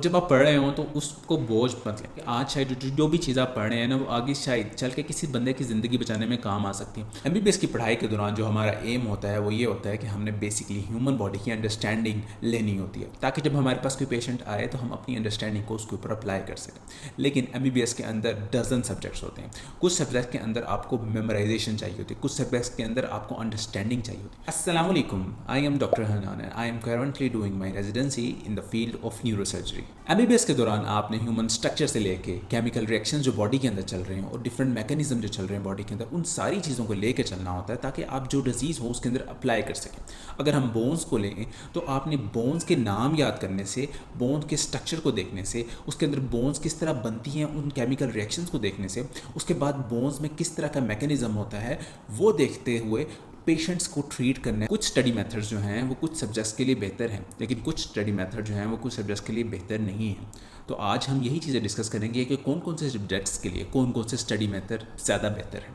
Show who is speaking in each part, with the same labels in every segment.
Speaker 1: जब आप पढ़ रहे हो तो उसको बोझ मत लें कि आज शायद जो भी चीज़ आप पढ़ रहे हैं ना वो आगे शायद चल के किसी बंदे की ज़िंदगी बचाने में काम आ सकती है। एमबीबीएस की पढ़ाई के दौरान जो हमारा एम होता है वो ये होता है कि हमने बेसिकली ह्यूमन बॉडी की अंडरस्टैंडिंग लेनी होती है ताकि जब हमारे पास कोई पेशेंट आए तो हम अपनी अंडरस्टैंडिंग को उसके ऊपर अप्लाई कर सकें। लेकिन एमबीबीएस के अंदर डजन सब्जेक्ट्स होते हैं। कुछ सब्जेक्ट के अंदर आपको मेमोराइजेशन चाहिए होती है, कुछ सब्जेक्ट्स के अंदर आपको अंडरस्टैंडिंग चाहिए होती है। अस्सलाम वालेकुम, I am doctor Hanan and I am currently doing my residency in the field of neurosurgery. MBBS के दौरान आपने ह्यूमन स्ट्रक्चर से लेके केमिकल रिएक्शंस जो बॉडी के अंदर चल रहे हैं और डिफरेंट मैकेनिज्म जो चल रहे हैं बॉडी के अंदर, उन सारी चीज़ों को लेके चलना होता है ताकि आप जो डिजीज़ हो उसके अंदर अप्लाई कर सकें। अगर हम बोन्स को लें तो आपने बोन्स के नाम याद करने से, बोन के स्ट्रक्चर को देखने से, उसके अंदर बोन्स किस तरह बनती हैं उन केमिकल रिएक्शंस को देखने से, उसके बाद बोन्स में किस तरह का मैकेनिज्म होता है वो देखते हुए पेशेंट्स को ट्रीट करना है। कुछ स्टडी मेथड्स जो हैं वो कुछ सब्जेक्ट्स के लिए बेहतर हैं, लेकिन कुछ स्टडी मेथड जो हैं वो कुछ सब्जेक्ट्स के लिए बेहतर नहीं हैं। तो आज हम यही चीज़ें डिस्कस करेंगे कि कौन कौन से सब्जेक्ट्स के लिए कौन कौन से स्टडी मेथड ज़्यादा बेहतर हैं,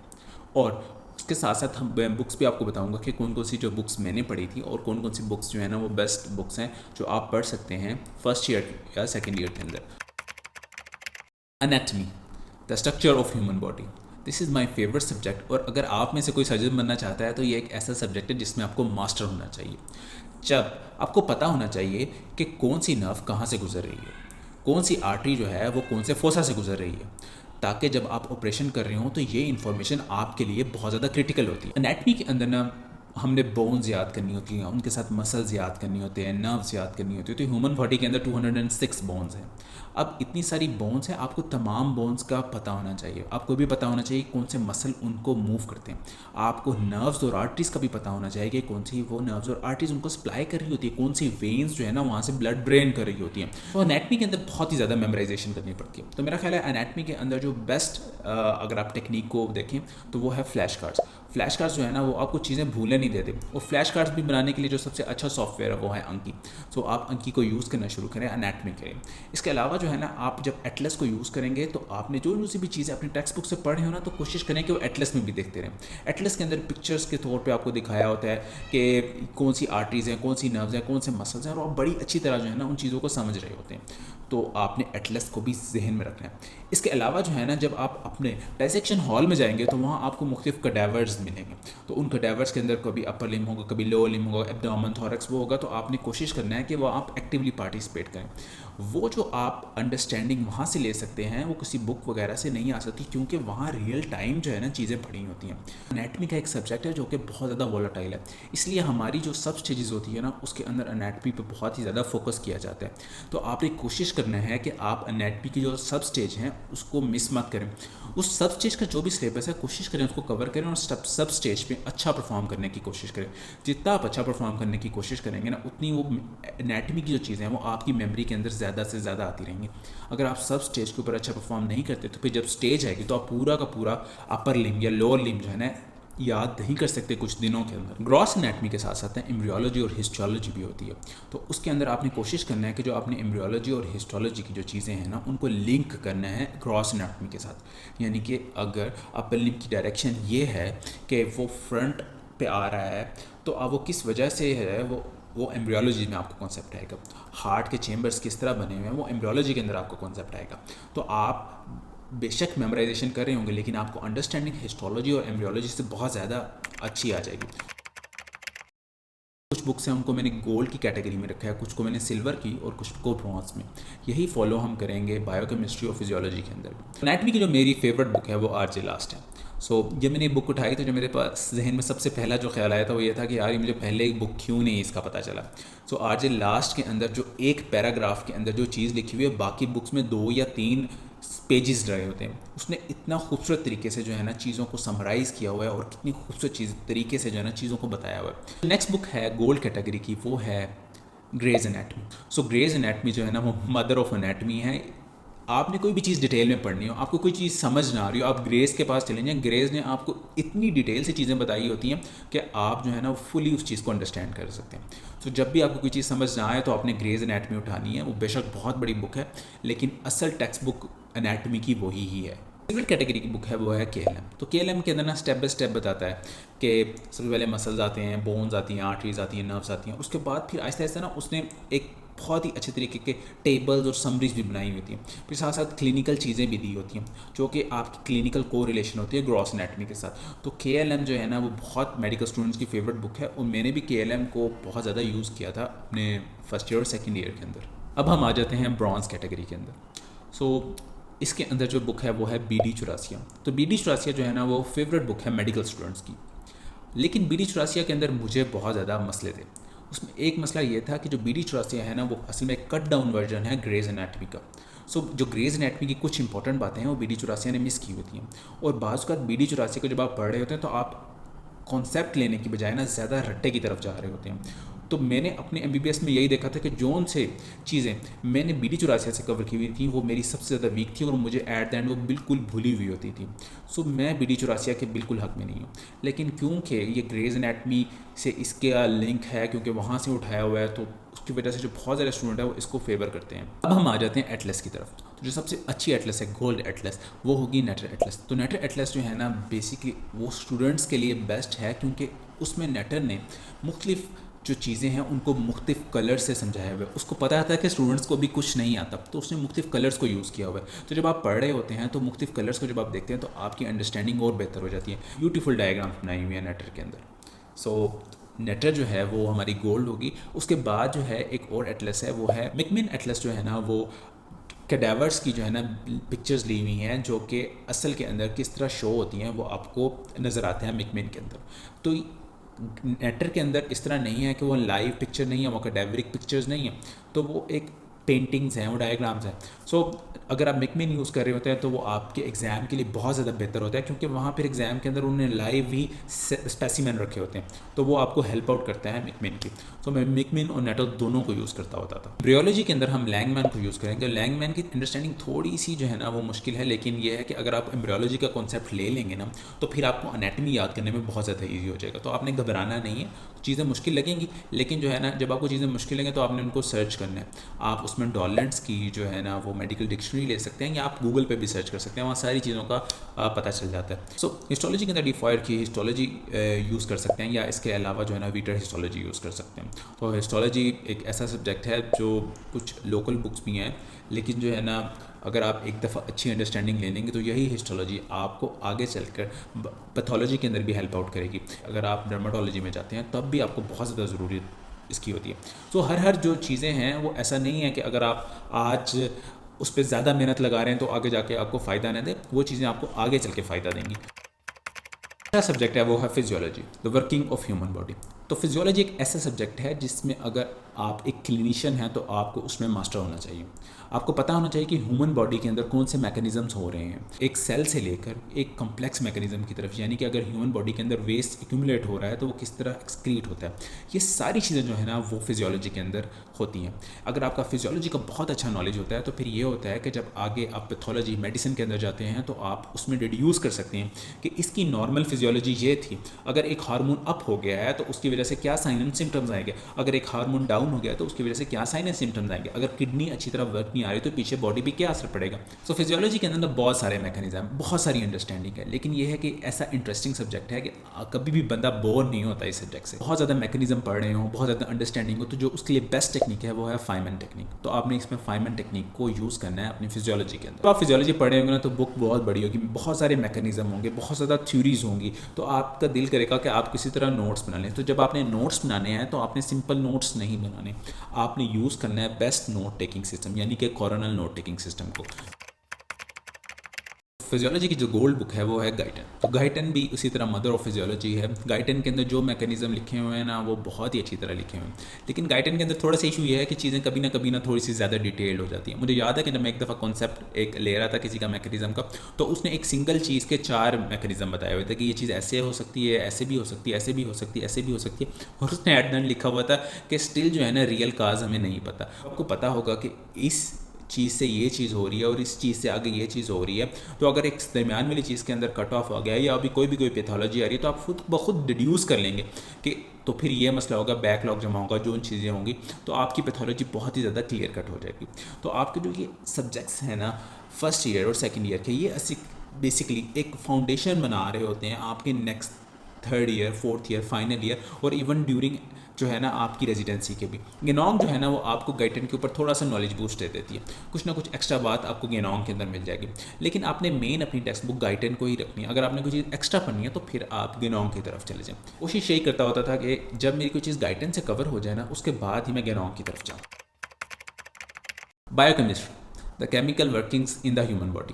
Speaker 1: और उसके साथ साथ हम बुक्स भी आपको बताऊंगा कि कौन कौन सी जो बुक्स मैंने पढ़ी थी और कौन कौन सी बुक्स जो है ना वो बेस्ट बुक्स हैं जो आप पढ़ सकते हैं फर्स्ट ईयर या सेकेंड ईयर के अंदर। Anatomy, the structure of human body, this is my favourite subject. और अगर आप में से कोई सर्जन बनना चाहता है तो ये एक ऐसा सब्जेक्ट है जिसमें आपको मास्टर होना चाहिए। जब आपको पता होना चाहिए कि कौन सी नर्व कहाँ से गुजर रही है, कौन सी आर्टरी जो है वो कौन से फोसा से गुजर रही है, ताकि जब आप ऑपरेशन कर रहे हो तो ये इन्फॉर्मेशन आपके लिए बहुत ज़्यादा क्रिटिकल होती है। एनाटमी के अंदर ना हमने बोन्स याद करनी होती हैं, उनके साथ मसल्स याद करनी होते हैं, नर्व्स याद करनी होती है। तो ह्यूमन बॉडी के अंदर 206 बोन्स हैं। अब इतनी सारी बोन्स हैं, आपको तमाम बोन्स का पता होना चाहिए। आपको भी पता होना चाहिए कौन से मसल उनको मूव करते हैं। आपको नर्व्स और आर्टरीज का भी पता होना चाहिए कि कौन सी वो नर्व्स और आर्टरीज उनको सप्लाई कर रही होती है, कौन सी वेन्स जो है ना वहाँ से ब्लड ड्रेन कर रही होती हैं। तो एनाटमी के अंदर बहुत ही ज़्यादा मेमोराइजेशन करनी पड़ती है। तो मेरा ख्याल है एनाटमी के अंदर जो बेस्ट अगर आप टेक्निक को देखें तो वो है फ्लैश कार्ड्स। फ्लैश कार्ड्स जो है ना वो आपको चीज़ें भूलने नहीं देते, और फ्लैश कार्ड्स भी बनाने के लिए जो सबसे अच्छा सॉफ्टवेयर है वो है अंकी। सो आप अंकी को यूज़ करना शुरू करें, एनाटमी करें। इसके अलावा जो है ना आप जब एटलस को यूज़ करेंगे तो आपने जो सी भी चीज़ें अपनी टेक्स्ट बुक से पढ़े हो ना तो कोशिश करें कि वो एटलस में भी देखते रहें। एटलस के अंदर पिक्चर्स के तौर पर आपको दिखाया होता है कि कौन सी आर्टरीज़ हैं, कौन सी नर्व्स हैं, कौन से मसल्स हैं, और आप बड़ी अच्छी तरह जो है ना उन चीज़ों को समझ रहे होते हैं। तो आपने एटलस को भी जहन में रखना है। इसके अलावा जो है ना जब आप अपने डाइसेक्शन हॉल में जाएंगे तो वहाँ आपको मुख्तलिफ कडावर्स मिलेंगे। तो उन कडावर्स के अंदर कभी अपर लिम होगा, कभी लोअर लिम होगा, एब्डोमेन, थोरैक्स वो होगा। तो आपने कोशिश करना है कि वो आप एक्टिवली पार्टिसिपेट करें। वो जो आप अंडरस्टैंडिंग वहाँ से ले सकते हैं वो किसी बुक वगैरह से नहीं आ सकती, क्योंकि वहाँ रियल टाइम जो है ना चीज़ें पढ़ी होती हैं। एनाटमी का एक सब्जेक्ट है जो कि बहुत ज़्यादा वोलेटाइल है, इसलिए हमारी जो सब स्टेजेस होती है ना उसके अंदर एनाटमी पे बहुत ही ज़्यादा फोकस किया जाता है। तो आपने कोशिश करना है कि आप एनाटमी की जो सब स्टेज हैं उसको मिस मत करें। उस सब स्टेज का जो भी सिलेबस है कोशिश करें उसको कवर करें, और सब स्टेज पे अच्छा परफॉर्म करने की कोशिश करें। जितना आप अच्छा परफॉर्म करने की कोशिश करेंगे ना उतनी वो एनाटमी की जो चीज़ें हैं वो आपकी मेमोरी के अंदर ज़्यादा से ज़्यादा आती रहेंगी। अगर आप सब स्टेज के ऊपर अच्छा परफॉर्म नहीं करते तो फिर जब स्टेज आएगी तो आप पूरा का पूरा अपर लिम या लोअर लिम जो है ना याद नहीं कर सकते कुछ दिनों के अंदर। ग्रॉस एनाटमी के साथ साथ एम्ब्रियोलॉजी और हिस्टोलॉजी भी होती है। तो उसके अंदर आपने कोशिश करना है कि जो आपने एम्ब्रियोलॉजी और हिस्टोलॉजी की जो चीज़ें हैं ना उनको लिंक करना है ग्रॉस एनाटमी के साथ। यानी कि अगर अपर लिम की डायरेक्शन ये है कि वो फ्रंट पे आ रहा है तो अब वो किस वजह से है वो एम्ब्रियोलॉजी में आपको कॉन्सेप्ट आएगा। हार्ट के चेम्बर्स किस तरह बने हुए हैं वो एम्ब्रियोलॉजी के अंदर आपको कॉन्सेप्ट आएगा। तो आप बेशक मेमोराइजेशन कर रहे होंगे लेकिन आपको अंडरस्टैंडिंग हिस्टोलॉजी और एम्ब्रियोलॉजी से बहुत ज़्यादा अच्छी आ जाएगी। कुछ बुक्स हैं उनको मैंने गोल्ड की कैटेगरी में रखा है, कुछ को मैंने सिल्वर की और कुछ को ब्रॉन्ज में। यही फॉलो हम करेंगे बायोकेमिस्ट्री और फिजियोलॉजी के अंदर। एनाटमी की जो मेरी फेवरेट बुक है वो आरजे लास्ट है। जब मैंने बुक उठाई तो जो मेरे पास जहन में सबसे पहला जो ख्याल आया था वो ये था कि यार ये मुझे पहले एक बुक क्यों नहीं इसका पता चला। आरजे लास्ट के अंदर जो एक पैराग्राफ के अंदर जो चीज़ लिखी हुई है बाकी बुक्स में 2 या 3 पेजेस रहे होते हैं। उसने इतना खूबसूरत तरीके से जो है ना चीज़ों को समराइज़ किया हुआ है और कितनी खूबसूरत तरीके से जो है ना चीज़ों को बताया हुआ है। नेक्स्ट बुक है गोल्ड कैटेगरी की, वो है ग्रेज एनाटमी। ग्रेज एनाटमी जो है ना वो मदर ऑफ एनाटमी है। आपने कोई भी चीज़ डिटेल में पढ़नी हो, आपको कोई चीज़ समझ ना आ रही हो, आप ग्रेज के पास चले जाएं। ग्रेज ने आपको इतनी डिटेल से चीज़ें बताई होती हैं कि आप जो है ना फुली उस चीज़ को अंडरस्टैंड कर सकते हैं। जब भी आपको कोई चीज़ समझ ना आए तो आपने ग्रेज एनाटमी उठानी है। वो बेशक बहुत बड़ी बुक है लेकिन असल टेक्स्ट बुक एनाटमी की वही ही है। सिविल कैटेगरी की बुक है वो है केएलएम। तो केएलएम के अंदर ना स्टेप बाय स्टेप बताता है कि सबसे पहले मसल्स आते हैं, बोन्स आती हैं, आर्टरीज आती हैं, नर्व्स आती हैं। उसके बाद फिर आहिस्ता आहिस्ता ना उसने एक बहुत ही अच्छे तरीके के टेबल्स और समरीज भी बनाई होती हैं। फिर साथ साथ क्लिनिकल चीज़ें भी दी होती हैं जो कि आपकी क्लिनिकल को रिलेशन होती है ग्रॉस एनाटमी के साथ। तो KLM जो है ना वो बहुत मेडिकल स्टूडेंट्स की फेवरेट बुक है और मैंने भी KLM को बहुत ज़्यादा यूज़ किया था अपने फर्स्ट ईयर और सेकेंड ईयर के अंदर। अब हम आ जाते हैं ब्रॉन्ज कैटेगरी के अंदर। सो इसके अंदर जो बुक है वो है BD चौरासिया। तो BD चौरासिया जो है ना वो फेवरेट बुक है मेडिकल स्टूडेंट्स की। लेकिन BD चौरासिया के अंदर मुझे बहुत ज़्यादा मसले थे। उसमें एक मसला ये था कि जो BD चौरासिया है ना वो असल में कट डाउन वर्जन है ग्रेज एनाटमी का। सो जो ग्रेज एनाटमी की कुछ इंपॉर्टेंट बातें हैं वो BD चौरासिया ने मिस की होती हैं। और बाज़ का BD चौरासिया को जब आप पढ़ रहे होते हैं तो आप कॉन्सेप्ट लेने की बजाय ना ज़्यादा रट्टे की तरफ जा रहे होते हैं। तो मैंने अपने MBBS में यही देखा था कि जोन से चीज़ें मैंने BD चौरासिया से कवर की हुई थी वो मेरी सबसे ज़्यादा वीक थी और मुझे एट द एंड वो बिल्कुल भूली हुई होती थी। सो मैं BD चौरासिया के बिल्कुल हक में नहीं हूँ। लेकिन क्योंकि ये ग्रेज एनाटमी से इसका लिंक है, क्योंकि वहाँ से उठाया हुआ है, तो उसकी वजह से जो बहुत ज़्यादा स्टूडेंट है वो इसको फेवर करते हैं। अब हम आ जाते हैं एटलस की तरफ। तो जो सबसे अच्छी एटलस है गोल्ड एटलस वो होगी नेटर एटलस। तो नेटर एटलस जो है ना बेसिकली वो स्टूडेंट्स के लिए बेस्ट है क्योंकि उसमें नेटर ने मुख्तलिफ जो चीज़ें हैं उनको मुख्तलिफ कलर से समझाया हुआ है। उसको पता था कि स्टूडेंट्स को भी कुछ नहीं आता तो उसने मुख्तलिफ कलर्स को यूज़ किया हुआ है। तो जब आप पढ़ रहे होते हैं तो मुख्तलिफ कलर्स को जब आप देखते हैं तो आपकी अंडरस्टैंडिंग और बेहतर हो जाती है। ब्यूटीफुल डायग्राम्स बनाई हुई है नेटर के अंदर। सो नेटर जो है वो हमारी गोल्ड होगी। उसके बाद जो है एक और एटलस है वो है मिकमिन एटलस। जो है ना वो कैडावर्स की जो है ना पिक्चर्स ली हुई हैं जो कि असल के अंदर किस तरह शो होती हैं वो आपको नज़र आते हैं मिकमिन के अंदर। तो नेटर के अंदर इस तरह नहीं है कि वो लाइव पिक्चर नहीं है, वो कैडेवरिक पिक्चर्स नहीं है, तो वो एक पेंटिंग्स हैं, वो डायग्राम्स हैं। सो अगर आप मिकमिन यूज़ कर रहे होते हैं तो वो आपके एग्ज़ाम के लिए बहुत ज़्यादा बेहतर होता है क्योंकि वहाँ पर एग्ज़ाम के अंदर उन्होंने लाइव ही स्पेसिमेन रखे होते हैं तो वो आपको हेल्प आउट करता है मिकमिन की। तो मैं मिकमिन और नेटर दोनों को यूज़ करता होता था। ब्रियोलॉजी के अंदर हम लैंगमैन को यूज़ करेंगे। लैंगमैन की अंडरस्टैंडिंग थोड़ी सी जो है ना वो मुश्किल है, लेकिन ये है कि अगर आप एम्ब्रियोलॉजी का कॉन्सेप्ट ले लेंगे ना तो फिर आपको अनेटमी याद करने में बहुत ज़्यादा ईजी हो जाएगा। तो आपने घबराना नहीं है, चीज़ें मुश्किल लगेंगी, लेकिन जो है ना जब आपको चीज़ें मुश्किल लगें तो आपने उनको सर्च करना है। आप उसमें डॉलेंट्स की जो है ना वो मेडिकल डिक्शनरी ले सकते हैं या आप गूगल पे भी सर्च कर सकते हैं, वहाँ सारी चीज़ों का पता चल जाता है। सो हिस्टोलॉजी के अंदर डिफॉयर की हिस्टोलॉजी यूज़ कर सकते हैं या इसके अलावा जो है ना वीटर हिस्टोलॉजी यूज़ कर सकते हैं। तो हिस्टोलॉजी एक ऐसा सब्जेक्ट है जो कुछ लोकल बुक्स भी हैं, लेकिन जो है ना अगर आप एक दफ़ा अच्छी अंडरस्टैंडिंग ले लेंगे तो यही हिस्टोलॉजी आपको आगे चलकर पैथोलॉजी के अंदर भी हेल्प आउट करेगी। अगर आप डर्माटोलॉजी में जाते हैं तब भी आपको बहुत ज़्यादा ज़रूरी इसकी होती है। तो हर जो चीज़ें हैं वो ऐसा नहीं है कि अगर आप आज उस पर ज़्यादा मेहनत लगा रहे हैं तो आगे जाके आपको फ़ायदा ना दे, वो चीज़ें आपको आगे चल के फ़ायदा देंगी। दूसरा सब्जेक्ट है वो है physiology, the working of human body. तो फिजियोलॉजी एक ऐसा सब्जेक्ट है जिसमें अगर आप एक क्लिनिशियन हैं तो आपको उसमें मास्टर होना चाहिए। आपको पता होना चाहिए कि ह्यूमन बॉडी के अंदर कौन से मैकेनिज़म्स हो रहे हैं, एक सेल से लेकर एक कम्प्लेक्स मैकेनिज़्म की तरफ, यानी कि अगर ह्यूमन बॉडी के अंदर वेस्ट एक्यूमुलेट हो रहा है तो वो किस तरह एक्सक्रीट होता है। ये सारी चीज़ें जो है ना वो फिजियोलॉजी के अंदर होती हैं। अगर आपका फिजियोलॉजी का बहुत अच्छा नॉलेज होता है तो फिर ये होता है कि जब आगे आप पैथोलॉजी मेडिसिन के अंदर जाते हैं तो आप उसमें डिड्यूस कर सकते हैं कि इसकी नॉर्मल फिजियोलॉजी ये थी, अगर एक हार्मोन अप हो गया है तो उसकी वजह से क्या साइन एंड सिम्टम्स आएंगे, अगर एक हार्मोन डाउन हो गया तो उसकी वजह से क्या साइन एंड सिम्टम्स आएंगे, अगर किडनी अच्छी तरह वर्क नहीं आ रही तो पीछे बॉडी पे क्या असर पड़ेगा। सो फिजियोलॉजी के अंदर बहुत सारे मैकेनिज्म, बहुत सारी अंडरस्टैंडिंग है, लेकिन ये है कि ऐसा इंटरेस्टिंग सब्जेक्ट है कि कभी भी बंदा बोर नहीं होता इस सब्जेक्ट से। बहुत ज़्यादा मैकेनिज्म पढ़ रहे हो, बहुत ज़्यादा अंडरस्टैंडिंग हो, तो जो उसके लिए बेस्ट टेक्निक है वो है फाइनमैन टेक्निक। तो आपने इसमें फाइनमैन टेक्निक को यूज़ करना है अपनी फिजियोलॉजी के अंदर। तो आप फिजियोलॉजी पढ़े होंगे ना तो बुक बहुत बड़ी होगी, बहुत सारे मैकेनिज्म होंगे, बहुत ज़्यादा थ्योरीज होंगी, तो आपका दिल करेगा कि आप किसी तरह नोट्स बना लें। तो जब आपने नोट्स बनाने हैं तो आपने सिंपल नोट्स नहीं बनाने, आपने यूज़ करना है बेस्ट नोट टेकिंग सिस्टम, यानी कि कोरोनल नोट टेकिंग सिस्टम को। फिजियोलॉजी की जो गोल्ड बुक है वो है गाइटन। तो गाइटन भी उसी तरह मदर ऑफ फिजियोलॉजी है। गाइटन के अंदर जो मैकेनिज्म लिखे हुए हैं ना वो बहुत ही अच्छी तरह लिखे हुए हैं, लेकिन गाइटन के अंदर थोड़ा सा इशू ये है कि चीज़ें कभी ना थोड़ी सी ज़्यादा डिटेल्ड हो जाती हैं। मुझे याद है कि जब मैं एक दफ़ा कॉन्सेप्ट एक ले रहा था किसी का मैकेनिज्म का, तो उसने एक सिंगल चीज़ के 4 मैकेनिज्म बताए हुए थे कि ये चीज़ ऐसे हो सकती है, ऐसे भी हो सकती है, ऐसे भी हो सकती है, ऐसे भी हो सकती है, और उसने एट द एंड लिखा हुआ था कि स्टिल जो है ना रियल काज हमें नहीं पता। आपको पता होगा कि इस चीज़ से ये चीज़ हो रही है और इस चीज़ से आगे ये चीज़ हो रही है, तो अगर एक दरमियान वाली चीज़ के अंदर कट ऑफ हो गया या अभी कोई पैथोलॉजी आ रही है तो आप खुद ब खुद डिड्यूस कर लेंगे कि तो फिर ये मसला होगा, बैकलॉग जमा होगा, जो चीज़ें होंगी, तो आपकी पैथोलॉजी बहुत ही ज़्यादा क्लियर कट हो जाएगी। तो आपके जो ये सब्जेक्ट्स हैं ना फर्स्ट ईयर और सेकेंड ईयर के, ये बेसिकली एक फाउंडेशन बना रहे होते हैं आपके next third year, fourth year, final year और इवन ड्यूरिंग जो है ना आपकी रेजिडेंसी के भी। गेनोंग जो है ना वो आपको गाइटेन के ऊपर थोड़ा सा नॉलेज बूस्ट दे देती है, कुछ ना कुछ एक्स्ट्रा बात आपको गेनोंग के अंदर मिल जाएगी। लेकिन आपने मेन अपनी टेक्स्ट बुक गाइटेन को ही रखनी है। अगर आपने कोई चीज़ एक्स्ट्रा पढ़नी है तो फिर आप गेनोंग की तरफ चले जाएँ। कोशिश यही करता होता था कि जब मेरी कोई चीज़ गाइटेन से कवर हो जाए ना, उसके बाद ही मैं गेनोंग की तरफ जाऊँ। Biochemistry, the chemical workings in the human body.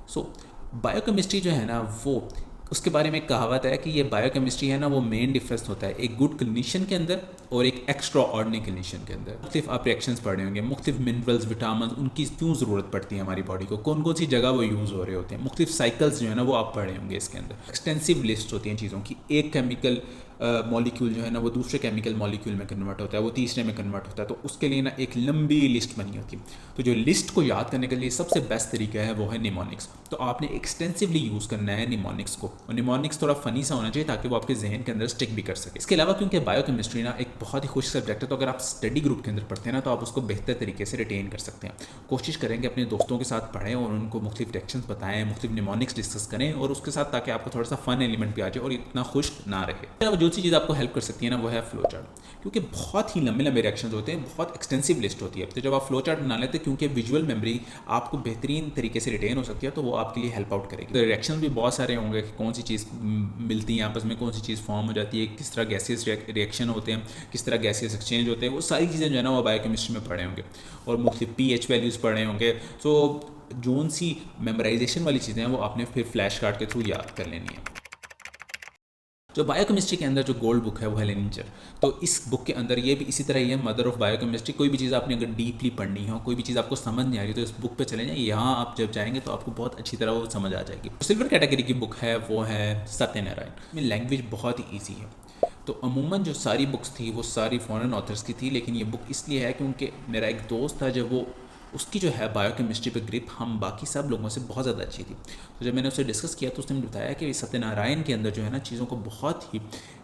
Speaker 1: So biochemistry जो है ना वो, उसके बारे में एक कहावत है कि ये बायोकेमिस्ट्री है ना वो मेन डिफरेंस होता है एक गुड कंडीशन के अंदर और एक एक्स्ट्रा ऑर्डिनरी कंडीशन के अंदर। मुख्तलिफ आप रिएक्शंस पढ़ रहे होंगे, मुख्तलिफ मिनरल्स, विटामिन, उनकी क्यों ज़रूरत पड़ती है हमारी बॉडी को, कौन कौन सी जगह वो यूज़ हो रहे होते हैं, मुख्तलिफ साइकिल्स जो है ना वो आप पढ़ रहे होंगे इसके अंदर। एक्सटेंसिव लिस्ट होती हैं चीज़ों की, एक केमिकल मॉलिक्यूल जो है ना वो दूसरे केमिकल मॉलिक्यूल में कन्वर्ट होता है, वो तीसरे में कन्वर्ट होता है, तो उसके लिए ना एक लंबी लिस्ट बनी होती है। तो जो लिस्ट को याद करने के लिए सबसे बेस्ट तरीका है वो है निमोनिक्स। तो आपने एक्सटेंसिवली यूज़ करना है निमोनिक्स को, और निमोनिक्स थोड़ा फनी सा होना चाहिए ताकि वो आपके जहन के अंदर स्टिक भी कर सके। इसके अलावा क्योंकि बायोकेमिस्ट्री ना एक बहुत ही खुश सब्जेक्ट है, तो अगर आप स्टडी ग्रुप के अंदर पढ़ते हैं ना तो आप उसको बेहतर तरीके से रिटेन कर सकते हैं। कोशिश करेंगे अपने दोस्तों के साथ पढ़ें और उनको मुख्तलिफ रिएक्शंस बताएं, मुख्तलिफ निमोनिक्स डिस्कस करें और उसके साथ, ताकि आपको थोड़ा सा फन एलिमेंट भी आ जाए और इतना खुश ना रहे। जो सी चीज़ आपको हेल्प कर सकती है ना वो है फ्लो चार्ट, क्योंकि बहुत ही लंबे लंबे रिएक्शंस होते हैं, बहुत एक्सटेंसिव लिस्ट होती है। तो जब आप फ्लो चार्ट बना लेते हैं, क्योंकि विजुअल मेमोरी आपको बेहतरीन तरीके से रिटेन हो सकती है, तो वो आपके लिए हेल्प आउट करेगी। तो रिएक्शन भी बहुत सारे होंगे कि कौन सी चीज़ मिलती है आपस में, कौन सी चीज़ फॉर्म हो जाती है, किस तरह गैसेस रिएक्शन होते हैं, किस तरह गैसेस एक्सचेंज होते हैं, वो सारी चीज़ें जो है ना वो बायोकेमिस्ट्री में पढ़े होंगे। और मुख्तलिफ pH वैल्यूज़ पढ़े होंगे। सो जोन सी मेमोराइजेशन वाली चीज़ें हैं वो आपने फिर फ्लैश कार्ड के थ्रू याद कर लेनी है। जो बायोकेमिस्ट्री के अंदर जो गोल्ड बुक है वो है लिनिचर। तो इस बुक के अंदर ये भी इसी तरह ही है, मदर ऑफ बायोकेमिस्ट्री। कोई भी चीज़ आपने अगर डीपली पढ़नी हो, कोई भी चीज़ आपको समझ नहीं आ रही तो इस बुक पे चले जाएं, यहाँ आप जब जाएंगे तो आपको बहुत अच्छी तरह वो समझ आ जाएगी। सिल्वर कैटेगरी की बुक है वो है सत्यनारायण में। लैंग्वेज बहुत ही ईजी है। तो अमूमन जो सारी बुक्स थी वो सारी फॉरेन ऑथर्स की थी, लेकिन ये बुक इसलिए है क्योंकि मेरा एक दोस्त था, जब वो उसकी जो है बायोकेमिस्ट्री पे ग्रिप हम बाकी सब लोगों से बहुत ज़्यादा अच्छी थी। तो जब मैंने उससे डिस्कस किया तो उसने बताया कि सत्यनारायण के अंदर जो है ना चीज़ों को बहुत ही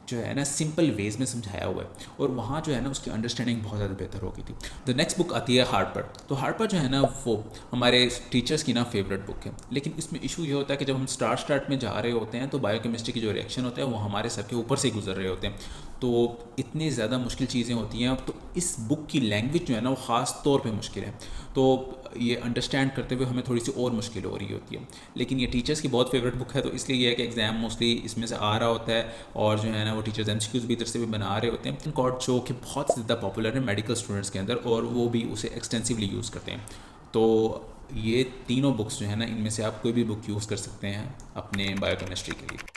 Speaker 1: जो है ना सिंपल वेज में समझाया हुआ है, और वहाँ जो है ना उसकी अंडरस्टैंडिंग बहुत ज़्यादा बेहतर हो गई थी। द नेक्स्ट बुक आती है हार्पर। तो हार्पर जो है ना वो हमारे टीचर्स की ना फेवरेट बुक है, लेकिन इसमें इशू ये होता है कि जब हम स्टार्ट में जा रहे होते हैं तो बायोकेमिस्ट्री की जो रिएक्शन होता है वो हमारे सर के ऊपर से गुजर रहे होते हैं, तो इतनी ज़्यादा मुश्किल चीज़ें होती हैं। अब तो इस बुक की लैंग्वेज जो है ना वो ख़ास तौर पे मुश्किल है, तो ये अंडरस्टैंड करते हुए हमें थोड़ी सी और मुश्किल हो रही होती है। लेकिन ये टीचर्स की बहुत फेवरेट बुक है, तो इसलिए ये है कि एग्ज़ाम मोस्टली इसमें से आ रहा होता है, और जो है ना वो टीचर्स MCQs भी इधर से भी बना रहे होते हैं। कॉर्ड शो कि बहुत ज़्यादा पॉपुलर है मेडिकल स्टूडेंट्स के अंदर, और वो भी उसे एक्सटेंसिवली यूज़ करते हैं। तो ये तीनों बुक्स जो है ना इनमें से आप कोई भी बुक यूज़ कर सकते हैं अपने बायोकेमिस्ट्री के लिए।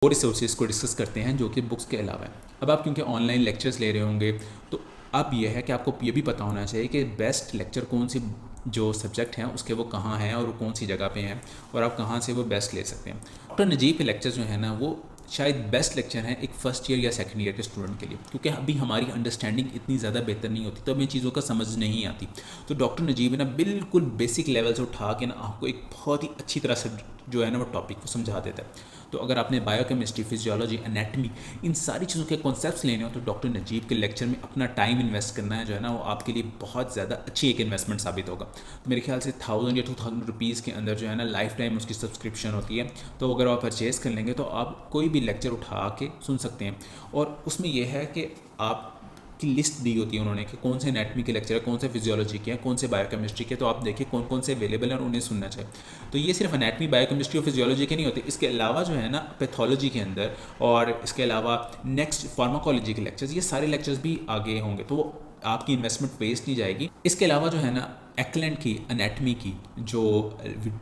Speaker 1: और रिसोर्सेज को डिस्कस करते हैं जो कि बुक्स के अलावा है। अब आप क्योंकि ऑनलाइन लेक्चर्स ले रहे होंगे, तो अब यह है कि आपको ये भी पता होना चाहिए कि बेस्ट लेक्चर कौन सी जो सब्जेक्ट हैं उसके वो कहाँ हैं और वो कौन सी जगह पे हैं, और आप कहाँ से वो बेस्ट ले सकते हैं। डॉक्टर नजीब के लेक्चर जो है ना वो शायद बेस्ट लेक्चर हैं एक फ़र्स्ट ईयर या सेकंड ईयर के स्टूडेंट के लिए, क्योंकि अभी हमारी अंडरस्टैंडिंग इतनी ज़्यादा बेहतर नहीं होती, तो हमें चीज़ों का समझ नहीं आती। तो डॉक्टर नजीब है ना बिल्कुल बेसिक लेवल से उठा के ना आपको एक बहुत ही अच्छी तरह से जो है ना वो टॉपिक को समझा देता है। तो अगर आपने बायोकेमिस्ट्री, फिजियोलॉजी, एनाटमी, इन सारी चीज़ों के कॉन्सेप्ट्स लेने हो तो डॉक्टर नजीब के लेक्चर में अपना टाइम इन्वेस्ट करना है जो है ना वो आपके लिए बहुत ज़्यादा अच्छी एक इन्वेस्टमेंट साबित होगा। तो मेरे ख्याल से 1000 या 2000 रुपीज़ के अंदर जो है ना लाइफ टाइम उसकी सब्सक्रिप्शन होती है। तो अगर आप परचेज़ कर लेंगे तो आप कोई भी लेक्चर उठा के सुन सकते हैं, और उसमें यह है कि आप की लिस्ट दी होती है उन्होंने कि कौन से एनाटमी के लेक्चर है, कौन से फिजियोलॉजी के हैं, कौन से बायोकेमिस्ट्री के, तो आप देखिए कौन कौन से अवेलेबल हैं और उन्हें सुनना चाहिए। तो ये सिर्फ एनाटमी, बायोकेमिस्ट्री और फिजियोलॉजी के नहीं होते, इसके अलावा जो है ना पैथोलॉजी के अंदर, और इसके अलावा नेक्स्ट फार्माकोलॉजी के लेक्चर्स, ये सारे लेक्चर्स भी आगे होंगे, तो वो आपकी इन्वेस्टमेंट वेस्ट नहीं जाएगी। इसके अलावा जो है ना एक्लेंट की एनाटमी की जो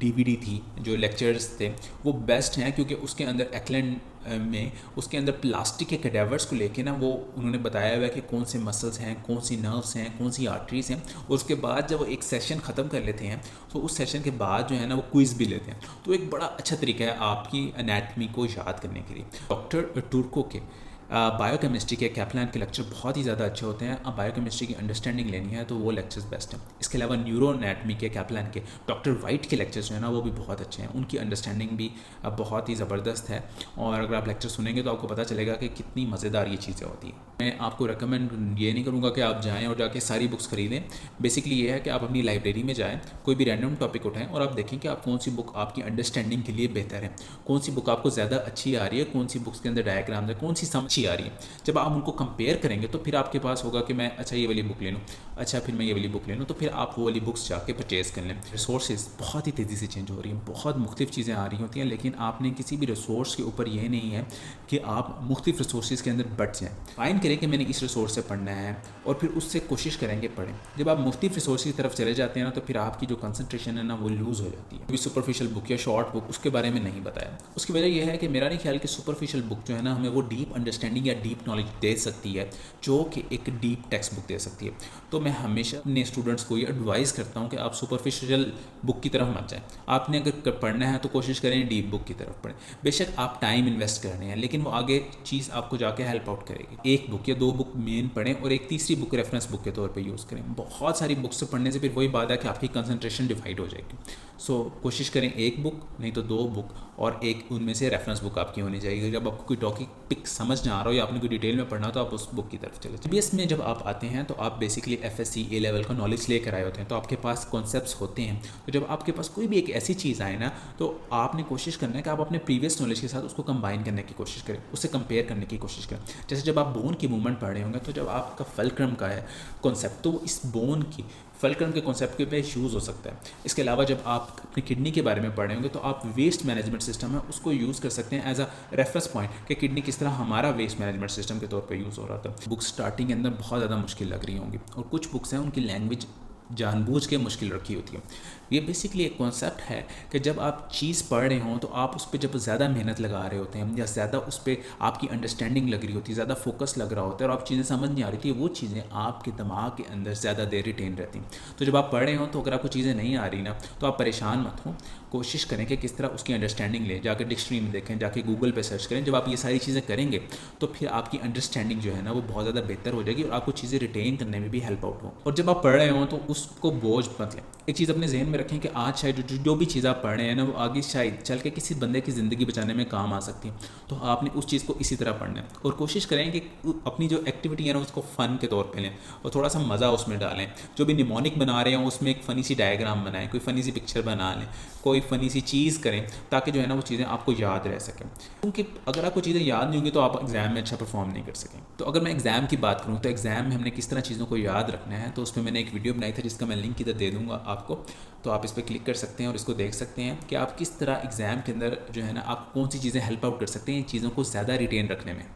Speaker 1: DVD थी, जो लेक्चर्स थे वो बेस्ट हैं, क्योंकि उसके अंदर एक्लेंट में उसके अंदर प्लास्टिक के कैडेवर्स को लेके ना वो उन्होंने बताया हुआ है कि कौन से मसल्स हैं, कौन सी नर्व्स हैं, कौन सी आर्टरीज हैं, और उसके बाद जब वो एक सेशन ख़त्म कर लेते हैं तो उस सेशन के बाद जो है ना वो क्विज़ भी लेते हैं। तो एक बड़ा अच्छा तरीका है आपकी एनाटमी को याद करने के लिए। डॉक्टर टुर्को के बायोकेमिस्ट्री के कैप्लान के लेक्चर बहुत ही ज़्यादा अच्छे होते हैं। अब बायोकेमिस्ट्री की अंडरस्टैंडिंग लेनी है तो वो लेक्चर्स बेस्ट हैं। इसके अलावा न्यूरो एनाटमी के कैप्लान के डॉक्टर वाइट के लेक्चर्स जो है ना वो भी बहुत अच्छे हैं, उनकी अंडरस्टैंडिंग भी अब बहुत ही ज़बरदस्त है, और अगर आप लेक्चर सुनेंगे तो आपको पता चलेगा कि कितनी मज़ेदार ये चीज़ें होती हैं। मैं आपको रिकमेंड ये नहीं करूँगा कि आप जाएँ और जाके सारी बुक्स खरीदें। बेसिकली ये है कि आप अपनी लाइब्रेरी में जाएँ, कोई भी रैंडम टॉपिक उठाएँ और आप देखें कि आप कौन सी बुक आपकी अंडरस्टैंडिंग के लिए बेहतर है, कौन सी बुक आपको ज़्यादा अच्छी आ रही है, कौन सी बुक्स के अंदर डायग्राम्स है, कौन सी अच्छी आ रही है। जब आप उनको कंपेयर करेंगे तो फिर आपके पास होगा कि मैं अच्छा ये वाली बुक ले लूँ, अच्छा फिर मैं ये वाली बुक ले लूँ, तो फिर आप वो वाली बुक्स जाके परचेज़ कर लें। रिसोर्सेज बहुत ही तेज़ी से चेंज हो रही हैं, बहुत मुख्तलिफ चीज़ें आ रही होती हैं, लेकिन आपने किसी भी रिसोर्स के ऊपर ये नहीं है कि आप मुख्तलिफ रिसोर्सेज के अंदर बट जाएँ। फाइन करें कि मैंने इस रिसोर्स से पढ़ना है और फिर उससे कोशिश करेंगे पढ़ें। जब आप मुख्तलिफ रिसोर्स की तरफ चले जाते हैं ना, तो फिर आपकी जो कंसंट्रेशन है ना वो लूज़ हो जाती है। अभी सुपरफिशियल बुक या शॉर्ट बुक उसके बारे में नहीं बताया। उसकी वजह यह है कि मेरा नहीं ख्याल कि सुपरफिशियल बुक जो है ना हमें वो डीप अंडरस्टैंडिंग या डीप नॉलेज दे सकती है जो कि एक डीप टेक्स्ट बुक दे सकती है। तो मैं हमेशा अपने स्टूडेंट्स को ये एडवाइस करता हूँ कि आप सुपरफिशियल बुक की तरफ मत जाएं। आपने अगर पढ़ना है तो कोशिश करें डीप बुक की तरफ पढ़ें। बेशक आप टाइम इन्वेस्ट कर रहे हैं, लेकिन वो आगे चीज़ आपको जाके हेल्प आउट करेगी। एक बुक या दो बुक मेन पढ़ें और एक तीसरी बुक रेफरेंस बुक के तौर पे यूज़ करें। बहुत सारी बुक्स पढ़ने से फिर वही बात है कि आपकी कंसंट्रेशन डिवाइड हो जाएगी। सो कोशिश करें एक बुक नहीं तो दो बुक, और एक उनमें से रेफरेंस बुक आपकी होनी चाहिए। जब आपको कोई टॉपिक समझ ना आ रहा हो या आपने कोई डिटेल में पढ़ना हो तो आप उस बुक की तरफ चले। CBS में जब आप आते हैं तो आप बेसिकली FSC A लेवल का नॉलेज लेकर आए होते हैं, तो आपके पास कॉन्सेप्ट्स होते हैं। तो जब आपके पास कोई भी एक ऐसी चीज़ आए ना, तो आपने कोशिश करना है कि आप अपने प्रीवियस नॉलेज के साथ उसको कंबाइन करने की कोशिश करें, उससे कंपेयर करने की कोशिश करें। जैसे जब आप बोन की मूवमेंट पढ़ रहे होंगे, तो जब आपका फलक्रम का है कॉन्सेप्ट, तो इस बोन की फलक्रम के कॉन्सेप्ट के पे यूज़ हो सकता है। इसके अलावा जब आप अपनी किडनी के बारे में पढ़ रहे होंगे तो आप वेस्ट मैनेजमेंट सिस्टम है उसको यूज़ कर सकते हैं एज अ रेफरेंस पॉइंट कि किडनी किस तरह हमारा वेस्ट मैनेजमेंट सिस्टम के तौर पे यूज़ हो रहा था। बुक स्टार्टिंग के अंदर बहुत ज़्यादा मुश्किल लग रही होंगी, और कुछ बुक्स हैं उनकी लैंग्वेज जानबूझ के मुश्किल रखी होती है। ये बेसिकली एक कॉन्सेप्ट है कि जब आप चीज़ पढ़ रहे हों तो आप उस पर जब ज़्यादा मेहनत लगा रहे होते हैं या ज़्यादा उस पर आपकी अंडरस्टैंडिंग लग रही होती है, ज़्यादा फोकस लग रहा होता है और आप चीज़ें समझ नहीं आ रही थी, वो चीज़ें आपके दिमाग के अंदर ज़्यादा देर रिटेन रहती हैं। तो जब आप पढ़ रहे हों तो अगर आपको चीज़ें नहीं आ रही ना, तो आप परेशान मत हों, कोशिश करें कि किस तरह उसकी अंडरस्टैंडिंग लें। जाकर डिक्शनरी में देखें, जाके गूगल पे सर्च करें। जब आप ये सारी चीज़ें करेंगे तो फिर आपकी अंडरस्टैंडिंग जो है ना वो बहुत ज़्यादा बेहतर हो जाएगी और आपको चीज़ें रिटेन करने में भी हेल्प आउट हो। और जब आप पढ़ रहे हों तो उसको बोझ मत लें। एक चीज़ अपने जहन में रखें कि आज शायद जो भी चीज़ आप पढ़ रहे हैं ना वो आगे शायद चल के किसी बंदे की ज़िंदगी बचाने में काम आ सकती है। तो आपने उस चीज़ को इसी तरह पढ़ना है और कोशिश करें कि अपनी जो एक्टिविटी है ना उसको फ़न के तौर पे लें और थोड़ा सा मज़ा उसमें डालें। जो भी निमोनिक बना रहे हो उसमें एक फ़नी सी डायग्राम बनाएं, कोई फ़नी सी पिक्चर बना लें, कोई फ़नी सी चीज़ करें, ताकि जो है ना वो चीज़ें आपको याद रह सकें। क्योंकि अगर आपको चीज़ें याद नहीं होंगी तो आप एग्ज़ाम में अच्छा परफॉर्म नहीं कर सकें। तो अगर मैं एग्ज़ाम की बात करूँ तो एग्ज़ाम में हमने किस तरह चीज़ों को याद रखना है, तो उसमें मैंने एक वीडियो बनाई था जिसका मैं लिंक इधर दे दूँगा आपको। तो आप इस पर क्लिक कर सकते हैं और इसको देख सकते हैं कि आप किस तरह एग्ज़ाम के अंदर जो है ना आप कौन सी चीज़ें हेल्प आउट कर सकते हैं इन चीज़ों को ज़्यादा रिटेन रखने में।